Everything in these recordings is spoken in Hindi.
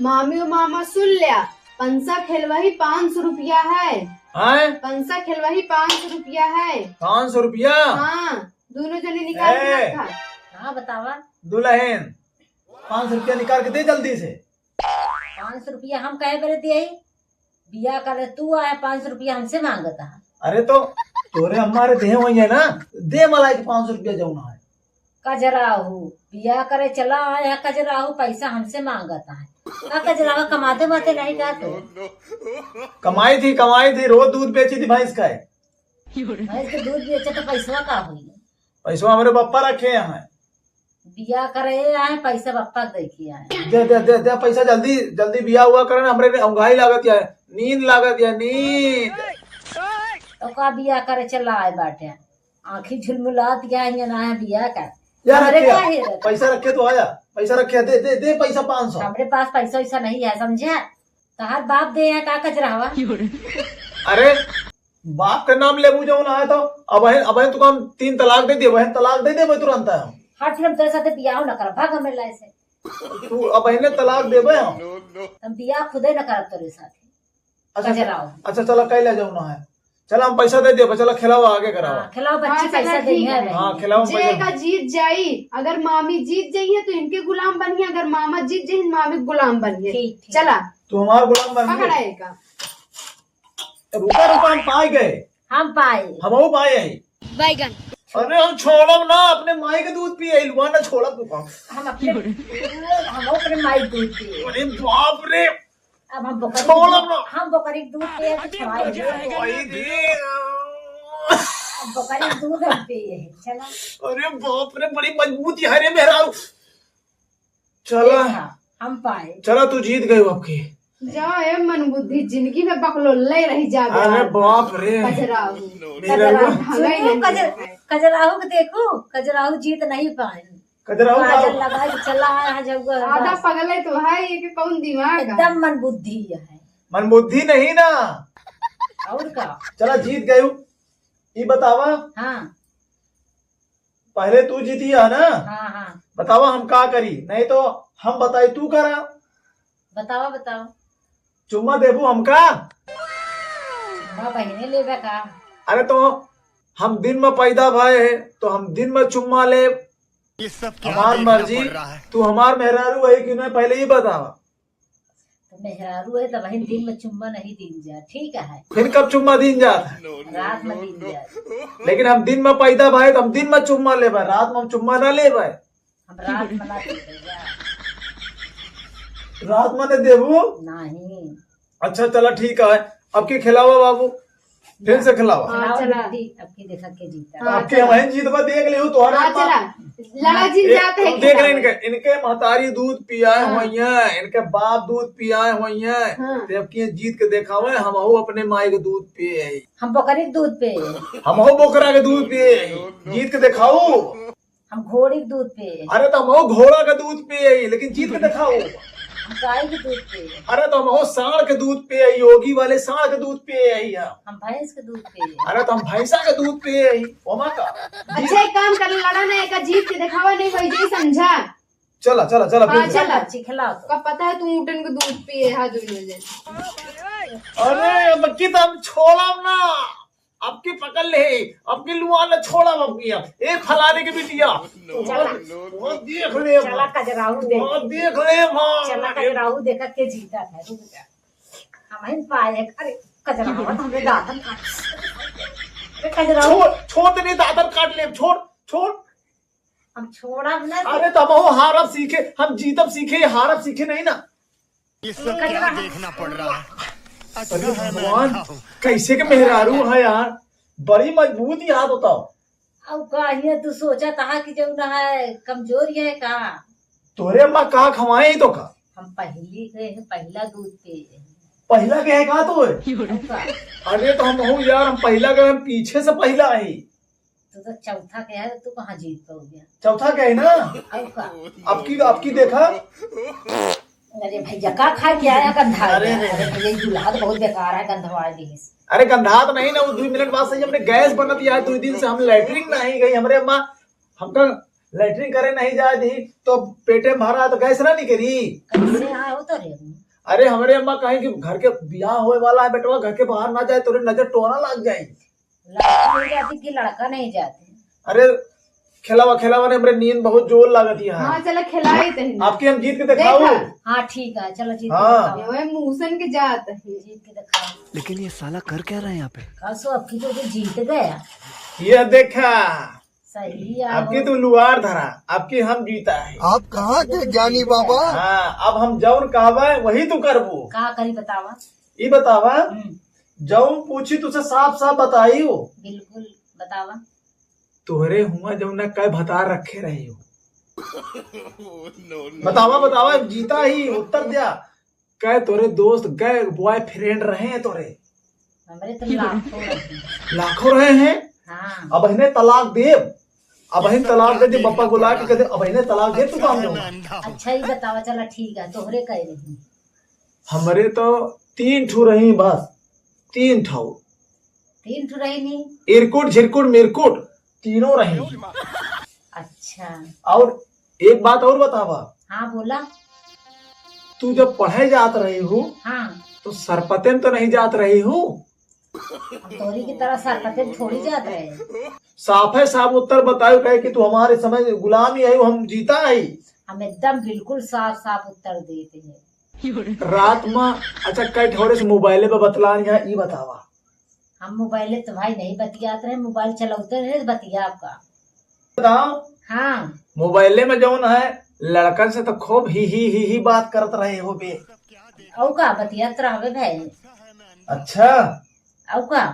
मामी और मामा सुन लिया, पंसा खेलवाही 500 रुपया है। पंसा खेलवाही 500 रुपया है। 500 रुपया? हाँ, दोनों जने निकाल के रखा। हाँ बतावा। दुल्हन 500 रुपया निकाल के दे जल्दी से। 500 रुपया हम कहे करे दिए? बिया करे तू आया 500 रुपया हमसे मांगता है। अरे तो तोरे हमारे देह वही है ना, दे मलाई के 500 रुपया जाऊना है। कजराहू बिया करे चला आया, कजराहू पैसा हमसे मांगता है। का कजराहू कमाते माते नहीं का? तो कमाई थी, रोज दूध बेची थी भैंस का है। भैंस के दूध बेचे तो पैसा का हुई? पैसा हमारे पप्पा रखे हैं। बिया करे आए पैसा पप्पा देखी आए। दे दे दे दे पैसा जल्दी जल्दी बिया हुआ करे। हमरे औंघाई लागत या नींद लागत या नींद। तो का बिया करे चला आए बाटे, आँखी झुलमुलात क्या है ना है बिया का। यार हमरे रखे का है? पैसा रखे तो आया, पैसा रखे दे दे दे पैसा 500। हमरे पास पैसा वैसा नहीं है, समझे? तहार बाप दे है का कजरावा? अरे बाप का नाम लेबू जो ना है तो अब तो हम 3 तलाक दे दिए, बहन तलाक दे दे तुरंत है। हर फिल्म तेरे साथ बियाह न कर, भाग हमें लाए से। तू अब बहने तलाक देबे हम। हम बियाह खुदे न करब तेरे साथ। कजरावा अच्छा चला कह ले जाऊना है। चला हम पैसा दे दे, चला खिलाओ आगे कराओ। खिलाओ बच्ची हाँ, पैसा दे ठीक है। है। हाँ खिलाओ जेगा जीत जाई, अगर मामी जीत जाई है तो इनके गुलाम बनिए, अगर मामा जीत जाई मामी गुलाम बनिए। ठीक। चला तू हमारा गुलाम बन गई। पकड़ाएगा। रुका रुका हम पाए गए, हम पाए हम पाए है बैगन। अरे हम छोड़ब ना, अपने माई के दूध पिए लुआ ना छोड़ब तू का। हम अपने माई दूध पिए। अरे बाप रे, अब हम छोड़ब ना। हम बकरी दूध पिए तो छोड़ाएंगे। भाई दे। अब बकरी दूध हम पिए। चला। अरे बाप रे, बड़ी मजबूती है रे मेरा। चला हम पाए। चला तू जीत गई आपकी। जाओ ए मन बुद्धि, जिंदगी में बकलोल्ले रही जाबे। अरे बाप रे, कजराहू को देखो, कजराहू जीत नहीं पाए। कजराहू काजल लगा के चला आया जब आधा पगल है तो है, ये कौन दिमाग है? एकदम मन बुद्धि है। मन बुद्धि नहीं ना। और का? चला जीत गयू। ये बतावा, हाँ पहले तू जीती है ना? हाँ हाँ बतावा हम का करी, नहीं तो हम बताई तू करा। बताओ बताओ। चुम्मा देबू हमका? माँ बहने लेबे का? अरे तो हम दिन में पैदा भय तो हम दिन में चुम्मा ले, हमार मर्जी। तू हमार मेहरारू है कि नहीं पहले ही बतावा। तो मेहरारू है तो बहन दिन में चुम्मा नहीं दीन जा, ठीक है? फिर कब चुम्मा दिन जाता है? रात में दीन जा। लेकिन हम दिन में पैदा भय तो हम दिन में चुम्मा ले, रात में हम चुम्मा ना ले। हम रात में ना दीन जा। रात में नहीं देबू? नहीं। अच्छा चला ठीक है, अब के खिलावा बाबू, फिर से खिलावा। हाँ, चला। अब की देखा के जीता। हाँ, आपके वहीं जीतवा देख ले तो चला लड़ा जीत जाते हैं। देख रहे इनके महतारी दूध पियाए हुई है, इनके बाप दूध पियाए हुई है। हाँ। तो अब की जीत के देखा हुआ हम अपने माई के दूध पिए, हम बकरी के दूध पे, हम बोकरा के दूध पिए। जीत के दिखाओ। हम घोड़ी के दूध पे, अरे तो हम घोड़ा का दूध पिए, लेकिन जीत के दिखाओ। हम गाय के दूध पे, अरे तो हम सांड के दूध पिए, योगी वाले सांड के दूध पिए। हम भैंस के दूध पे। अरे तो हम भैंसा के दूध पिए ओमा का। अच्छा एक काम कर, लड़ा ना एक जीत के दिखावा नहीं भाई जी, समझा? चला चला चला हाँ, फिर से। चला। अच्छी खिलाओ तो। का पता है तू ऊटन के दूध पिए हाथ धोने। अरे बक्की तो हम छोड़ब ना, अब की पकड़ ले, अब की लुआ न छोड़ब। अब की एक फलाने की बिटिया वो देख ले। चला कजराहू वो देख। देख ले चला कजराहू देखा के जीता है। रुक जा, हम ही पाए। अरे कजराहू हमने दातन काट। अरे कजराहू छोड़ नहीं, दादर काट ले। छोड़ छोड़। हम छोड़ा ना। अरे तब वो हारब सीखे, हम जीतब सीखे, हारब सीखे नहीं ना। ये सब क्या देखना पड़ रहा है। अरे भगवान, कैसे के मेहरारू है यार, बड़ी मजबूत याद होता। अब का तू सोचा था कि जब ना है कमजोरी है का? तोरे अम्मा कहा खवाए तो का? हम पहली गए पहला दूध पे। पहला के है कहा तो है? अरे तो हम हूँ यार, हम पहला गए, हम पीछे से पहला है। तो चौथा क्या है, तू कहाँ जीत पाओगे? चौथा क्या है ना? आपकी देखा। अरे भैया का खा के आया गंधा? अरे भैया दूल्हा तो बहुत बेकार है, गंधवा दी। अरे गंधात नहीं ना, वो 2 मिनट बाद सही। हमने गैस बनत यार 2 दिन से, हम लैट्रिन नहीं गई। हमरे अम्मा हमका लैट्रिन करे नहीं जाए दी तो पेटे में भरा तो गैस ना निकली। कैसे आए हो तो रे? अरे हमारे अम्मा कहे कि घर के ब्याह होए वाला है बेटवा, घर के बाहर ना जाए तो नजर टोना लग जाए। लड़की नहीं जाती कि लड़का नहीं जाते? अरे खिलावा ने हमरे नींद बहुत जोर लागत है। हाँ चलो खिलाई तही आपकी हम जीत के दिखाओ। हाँ ठीक है, चलो जीत हाँ। के दिखाओ। ये मूसन के जात है। जीत के दिखाओ। लेकिन ये साला कर क्या रहा है यहाँ पे? कसो अब की तो जीत गया। ये देखा, सही आपकी तो लुआर धरा, आपकी हम जीता है। आप कहाँ के ज्ञानी बाबा? हाँ, अब हम जौन कहवा वही तू करबो। का करी बतावा? ये बतावा, जौन पूछी तुझसे साफ साफ बताई हो। बिल्कुल बतावा। तोहरे हुआ जौन कई भतार रखे रही हो। बतावा जीता ही उत्तर दिया। कह तोरे दोस्त गए बॉयफ्रेंड रहे हैं तोरे? हमारे तो लाखों रहे। लाखों रहे हैं। हाँ। अब इन्हें तलाक दे, अब इन्हें तलाक दे, जो पप्पा बुला के कहते अब इन्हें तलाक दे तो काम दूंगा। अच्छा ही बतावा, चला ठीक है। तोहरे कह रही हमारे तो 3 ठू रही, बस 3 ठू। 3 ठो रही नहीं? इरकुट झिरकुट मिरकुट तीनों रही। अच्छा। और एक बात और बतावा, हाँ बोला। तू जब पढ़े जात रही हूँ हाँ। तो सरपते में तो नहीं जात रही हूँ? अब तोरी की तरह सरपते थोड़ी जात रहे। साफ है साफ उत्तर बताओ, कहे कि तू हमारे समय गुलाम ही है, हम जीता है। हम एकदम बिल्कुल साफ साफ उत्तर देते हैं। रात में अच्छा कई थोड़े से मोबाइले पे बतलान है, ये बतावा। हम मोबाइल तो भाई नहीं बतियाते रहे, मोबाइल चलाते रहे बतिया आपका। बताओ। हाँ। मोबाइले में जौन है लड़कन से तो खूब ही बात करत रहे हो बे। औ का बतियात रहे भाई? अच्छा, औ का?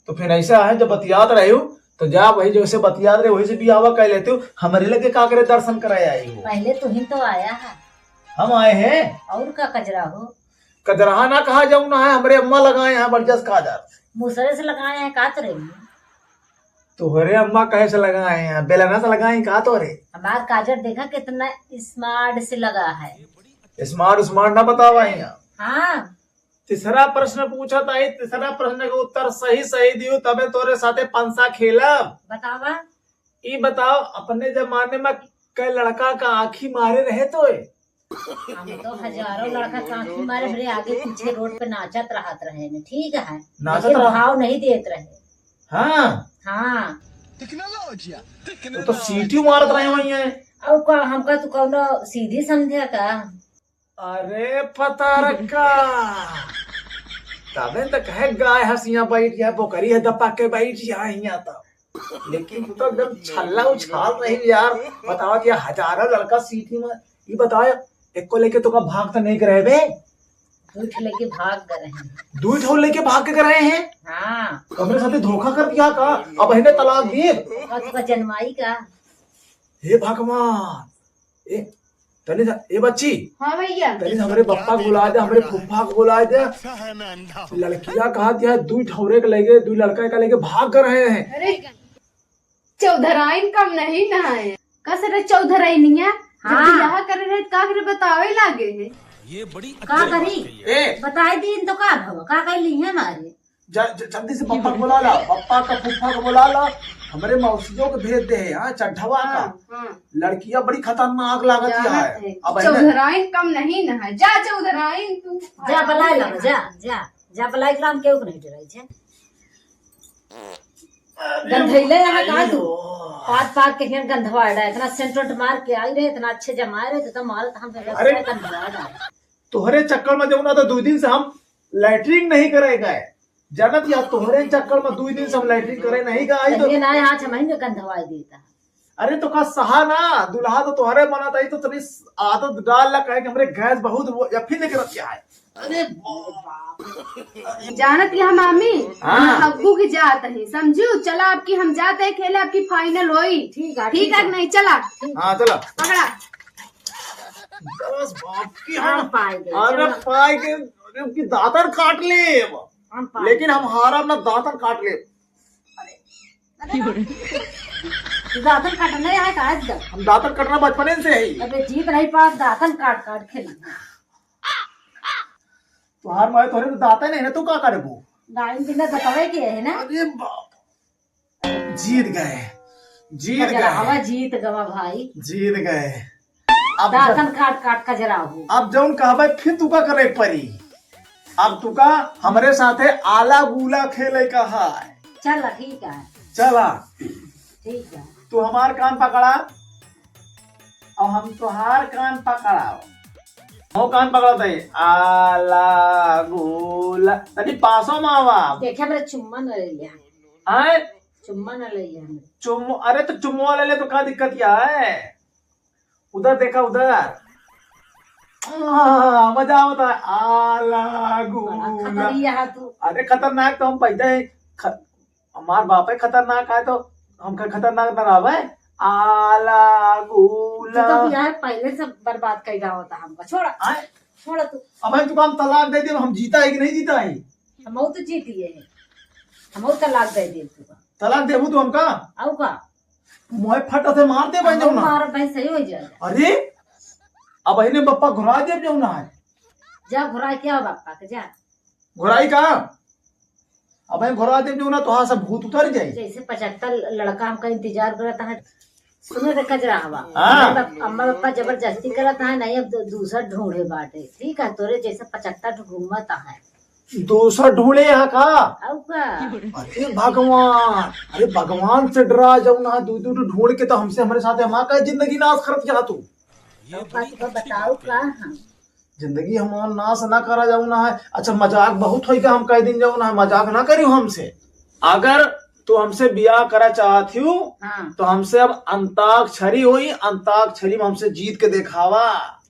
तो फिर ऐसा है जब बतियात रहे हो तो जा वही जैसे बतियात रहे वही से बियावा कह लेते हो। हमारे लगे का करे दर्शन कराए आई हो। पहले तो ही तो आया है। हम आए हैं। और का कजरा हो? कजरहा ना कहा जाऊ ना है, हमारे अम्मा लगाए हैं बरजस काजर। मुसरे से लगाए हैं का तोरे? तोहरे अम्मा कहे से लगाए हैं, बेलना से लगाए का तोरे? हमार काजर देखा कितना स्मार्ट से लगा है। स्मार्ट ना बतावा यहाँ। हाँ। तीसरा प्रश्न पूछा था, तीसरा प्रश्न का उत्तर सही दियो तबे तोरे साथे पंसा खेलब। बतावा। ये बताओ, अपने जमाने में कई लड़का का आँखी मारे रहे तो? हम तो हजारों लड़का कांखी मारे मेरे आगे पीछे रोड पे नाचत रहत रहे ने, ठीक है, लेकिन भाव नहीं देत रहे। हाँ हाँ। तो सीटी मारत रहे वही है। और का हमका तू कौनो सीधी समझे का? अरे पता रखा तबे तो कहे गाय हंसिया बैठ गया, बोकरी है दपा के बैठ गया यहाँ तक। लेकिन तू तो एकदम छल्ला उछाल रही यार। बताओ कि हजारों लड़का सीटी में, ये बताओ एक को लेके तो का भाग तो नहीं करे बे? दूठ लेके भाग गए हैं। 2 ठो लेके भाग के रहे हैं। हाँ। तो अपने साथे धोखा कर दिया का, अब इन्हें तलाक दिए। तुका जन्माई का? हे भगवान, ए बच्ची। हाँ भैया। तनी हमारे पप्पा को बुला दे, हमारे फुफ्फा को बुला दे। लड़कियां कहा दिया 2 ठौरे के लेके 2 लड़का का लेके भाग कर रहे हैं। अरे चौधराइन कम नहीं ना है, कस रे चौधराइन है। हाँ। यहाँ करे रहे का करे बतावे लागे है। ये बड़ी का करी बताई दी तो का भव का कर ली है हमारे। जल्दी से पप्पा को बुला ला, पप्पा का फुफ्फा को बुला ला, हमारे मौसियों को भेज दे यहाँ चढ़वा का। हाँ। लड़कियां बड़ी खतरनाक लागत है। अब चौधराइन कम नहीं ना है। जा चौधराइन तू जा बलाई ला, जा बलाई ला, हम केहू नहीं डराई छे। गंधैले यहाँ कहा तू पात के हियन गंधवा डा इतना सेंट मार के आई रहे, इतना अच्छे जमाए रहे तो मार हम गंधवा डा। तोहरे चक्कर में जाऊँ ना तो 2 दिन से हम लैट्रिन नहीं करे गए। जानत या तोहरे चक्कर में 2 दिन से हम लैट्रिन करे नहीं गए। तो ना यहाँ 6 महीने गंधवा देता। अरे तो का सहा ना दुल्हा तो तुम्हारे बना था, तो तभी आदत डाल ला कहे कि हमरे गैस बहुत या फिर लेकर रखा है। अरे जानत या मामी। हाँ। अब्बू की जात है, समझू। चला आपकी हम जाते हैं खेले, आपकी फाइनल होई। ठीक है नहीं? चला। हाँ चला पकड़ा। बस बाप की हम हम पाए गए, अरे चलो। पाए के उनकी दातर काट ले, हम पाए लेकिन हम हारा अपना दातर काट ले। दातन काटना है का आज तक? हम दातर कटना बचपने से है। अबे जीत नहीं पा, दातन काट काट खेल। तुहार माए तोरे तो दाता नहीं ना, तू का करे वो? गाड़ी बिना बतावे के है ना। अरे बाप, जीत गए जीत खजरावा गए, जीत गवा भाई। जीत गए। अब दातन काट काट खजराहू। अब जौन कहबे फिर तुका करे परी। अब तुका हमरे साथे आला गुला खेले का है। चल ठीक है, चला ठीक है। तू हमार कान पकड़ा और हम तुहार कान पकड़ाओ। हो कान पकड़ा दे आला गुला तनी पासो मावा। देखे मेरे चुम्मा न ले लिया, आए चुम्मा न ले लिया हमने। चुम्मो, अरे तो चुम्मो वाले ले तो क्या दिक्कत क्या है। उधर देखा उधर। मजा आता है आला गुला। खतरिया है तू। अरे खतरनाक तो हम पैदा है हमार बाप है खतरनाक है तो हम खतरनाक न रहा है। आला गुला तू तो बियाह पहले से बर्बाद कर रहा होता हमका। छोड़ा आए छोड़ा तू। अब हम तुम तलाक दे दिए हम जीता है कि नहीं जीता है। हम तो जीतिए है, हम तलाक दे दिए तुका। तलाक देबू तू हमका औ का मोहे फट से मार दे बन जाऊ ना। मार भाई सही हो जाएगा। अरे अब अहिने बप्पा घुरा दे जाऊ ना है। जा घुरा क्या हो बापा के जा। घुराई का अब हम घुरा दे जाऊ ना तो हाँ सब भूत उतर जाए। जैसे 75 लड़का हमका इंतजार करता है। सुनो रे कजरा हवा। हाँ। अम्मा पापा जबरदस्ती करता है, नहीं अब दूसरा ढूंढे बाटे। ठीक है, तोरे जैसे 75 घूमता है। दूसरा ढूंढे यहाँ का। औ का अरे भगवान, अरे भगवान से डरा जाऊ ना दू दू ढूंढ के तो हमसे हमारे साथ हमारा का जिंदगी नाश करत क्या तू। बताओ का हम जिंदगी हम नाश ना करा जाऊ ना है। अच्छा मजाक बहुत होगा हम कह दिन जाऊ ना है, मजाक ना करियो हमसे। अगर तू हमसे बियाह करा चाहती हूँ हाँ तो हमसे अब अंताक्षरी हुई, अंताक्षरी में हमसे जीत के दिखावा।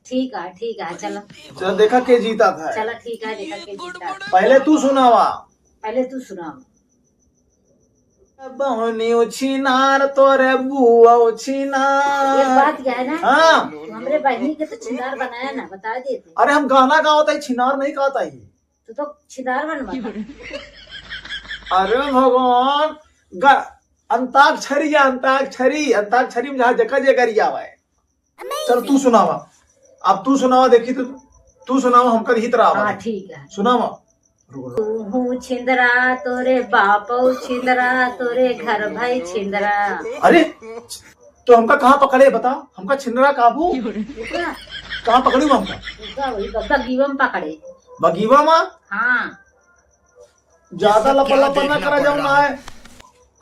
ठीक है चलो चल देखा के जीता था। चलो ठीक है, देखा के जीता। पहले तू सुनावा। पहले तू सुना। बहनी उछिनार तोरे बुआ एक उछिनार। बात क्या है ना, हाँ तू हमरे बहनी के तो छिनार बनाया ना, बता देते। अरे हम गाना गाता है छिनार नहीं गाता है। तू तो छिनार बनवा। अरे भगवान अंताक्षरी या अंताक्षरी अंताक्षरी में जहाँ जगह जगह रिया हुआ है। चल तू सुनावा। अब तू सुनावा देखी तो तू सुनावा हमका हित रहा हाँ ठीक है। सुनावा। तू हूँ छिंदरा तोरे बापो छिंदरा तोरे घर भाई छिंदरा। अरे तो हमका कहाँ पकड़े बता। हमका छिंदरा काबू कहाँ पकड़ू हमका। वही बगीवा में पकड़े। बगीवा माँ हाँ ज्यादा लपा लपा ना करा जाऊ ना है।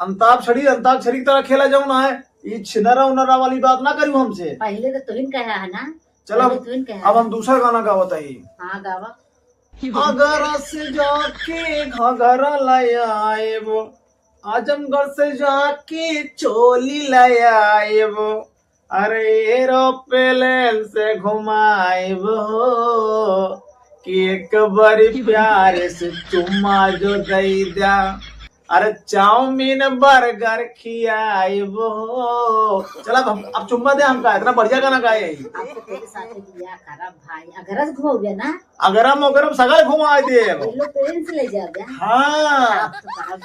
अंताक्षरी की तरह खेला जाऊ ना है। ये छिनरा उनरा वाली बात ना करू हमसे। पहले तो तुहिन कहा है ना। चलो तुहिन कहा अब हम दूसरा गाना गावत है। हाँ गावा। आगरा से जाके घाघरा लाए आए वो, आजमगढ़ से जाके चोली लाए आए वो, अरे एरोप्लेन से घुमाए वो कि एक बारी प्यारे से चुम्मा जो दई दिया। अरे चाउमीन बर्गर खियाए वो। चला अब चुम्मा दे हमका। इतना बढ़िया गाना गाए। आपको तेरे साथ दिया खराब भाई। अगर घूम गया ना अगरम सगल घुमा दे। एरोप्लेन से ले जा गया। हाँ आप तो खराब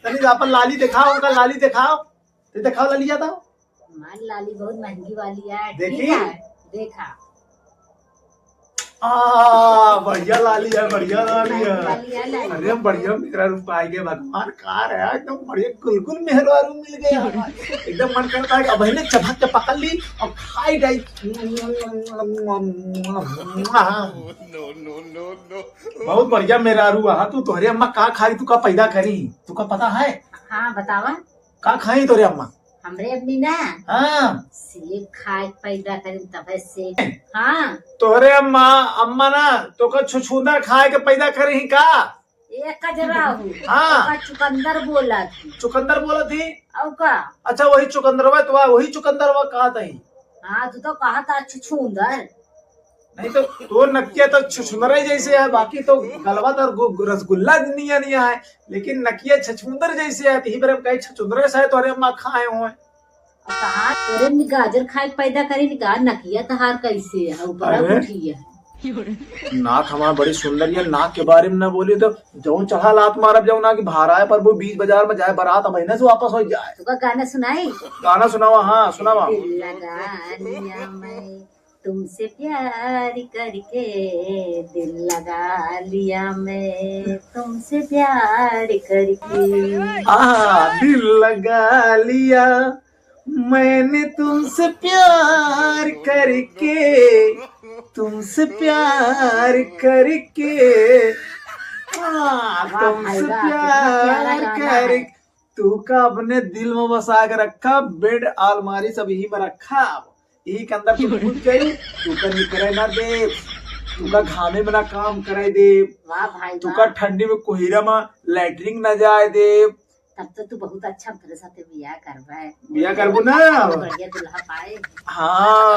तनी अपन लाली दिखाओ। उनका लाली दिखाओ। दिखाओ लाली जाता। मान लाली बहुत महंगी वाली है। देखी? ठीक है, देखा बढ़िया लाली है, बढ़िया लाली है। वाली है लाली। अरे बढ़िया मेरा रूप पाई गए भगवान। कार है एकदम बढ़िया गुलगुल मेहरबारू मिल गया। एकदम मन करता है अब इन्हें चबक के पकड़ ली और खाई जाए। बहुत बढ़िया मेरा रू। हाँ तू तोहरे अम्मा का खाई तू का पैदा करी तू का पता है। हाँ बतावा। का खाई तोरे अम्मा। हमरे अम्मी ना हाँ सेब खाए पैदा करी तब से। हाँ तोहरे अम्मा ना तो का छुछुंदर खाए के पैदा करे ही का। एक कजरा हूँ। हाँ। चुकंदर बोला थी। चुकंदर बोला थी। अब का अच्छा वही चुकंदरवा तो वही चुकंदरवा कहा था ही। हाँ तू तो कहा था छुछुंदर। नहीं तो तो नकिया तो छुछुंदर जैसे है। बाकी तो गलवा तो रसगुल्ला नहीं है लेकिन नकिया छछुंदर जैसे है। ही बरे कहे छछुंदर से तोरे अम्मा खाए हुए। कहा तोरे में गाजर खाए पैदा करी निकाह नकिया तहार कैसे है ऊपर अरे। उठी है। नाक हमारा बड़ी सुंदर है। नाक के बारे में ना बोली तो जो चढ़ा लात मारब जाऊ ना कि भारा है पर वो बीच बाजार में जाए बारात महीने से वापस हो जाए। तुका गाना सुनाई। गाना सुनावा। हाँ सुनावा। दिल लगा लिया मैं तुमसे प्यार करके दिल लगा लिया मैं, तुमसे प्यार करके। दिल लगा लिया मैंने तुमसे प्यार करके, तुमसे प्यार करके, तुमसे प्यार कर। तू का अपने दिल में बसा के रखा, बेड अलमारी सब यही में रखा, यही के अंदर तू घुस गई। तू का निकले ना दे, तू का घामे में ना काम करे दे, वाह भाई तू का ठंडी में कोहरा में लैटरिन न जाए दे। तब तो तू बहुत अच्छा मेरे साथ बियाह करवा है, बिया करबू ना, बढ़िया दुल्हा पाए। हाँ।